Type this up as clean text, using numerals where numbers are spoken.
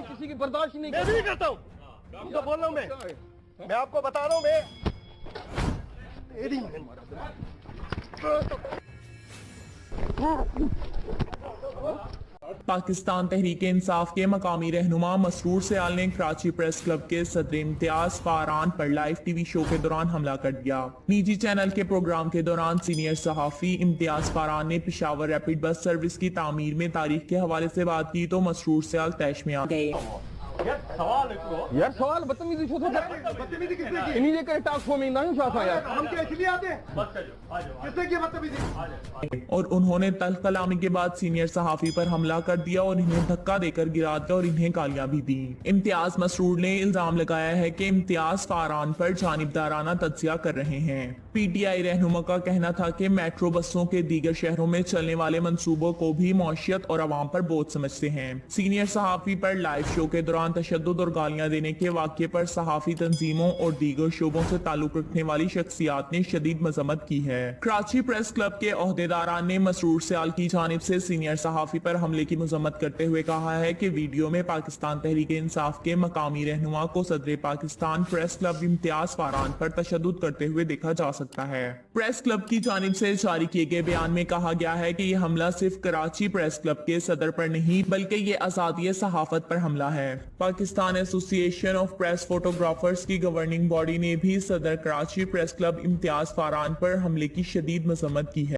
किसी की बर्दाश्त नहीं मैं भी नहीं करता हूँ, तो बोल रहा हूँ मैं आपको बता रहा हूँ मैं तेरी पाकिस्तान तहरीक इंसाफ के मकामी रहनुमा मसरूर सयाल ने कराची प्रेस क्लब के सदर इम्तियाज फारान पर लाइव टीवी शो के दौरान हमला कर दिया। निजी चैनल के प्रोग्राम के दौरान सीनियर सहाफी इम्तियाज फारान ने पेशावर रैपिड बस सर्विस की तामीर में तारीख के हवाले से बात की तो मसरूर सयाल तैश में आ गए। यार सवाल बदतमीजी छो बदतमीजी किसने की? इन्हीं ने करे टास्क फॉर्म में नहीं छाता यार हम क्या इसलिए आते हैं? किसने की बदतमीजी? और उन्होंने तल्ख कलामी के बाद सीनियर सहाफी पर हमला कर दिया और इन्हें धक्का देकर गिरा दिया और इन्हें गालियां भी दी। इम्तियाज मसरूर ने इल्जाम लगाया है कि इम्तियाज फारान पर जानिबदाराना तज्जिया कर रहे हैं। पीटीआई रहनुमा का कहना था कि मेट्रो बसों के दीगर शहरों में चलने वाले मंसूबों को भी मौशियत और आवाम पर बोझ समझते हैं। सीनियर सहाफी पर लाइव शो के दौरान तशद्दुद और गालियां देने के वाक़े पर सहाफी तंजीमों और दीगर शोबों से ताल्लुक रखने वाली शख्सियात ने शदीद मजम्मत की है। कराची प्रेस क्लब के ओहदेदारान ने मसरूर सयाल की जानिब से सीनियर सहाफी पर हमले की मजम्मत करते हुए कहा है कि वीडियो में पाकिस्तान तहरीक इंसाफ के मकामी रहनुमा को सदर पाकिस्तान प्रेस क्लब इम्तियाज फारान पर तशद्दुद करते हुए देखा जा सकता है। प्रेस क्लब की जानिब से जारी किए गए बयान में कहा गया है कि यह हमला सिर्फ कराची प्रेस क्लब के सदर पर नहीं बल्कि ये आजादी सहाफत पर हमला है। Pakistan association of press photographers की गवर्निंग बॉडी ने भी सदर कराची प्रेस क्लब इम्तियाज फारान पर हमले की शदीद मजम्मत की है।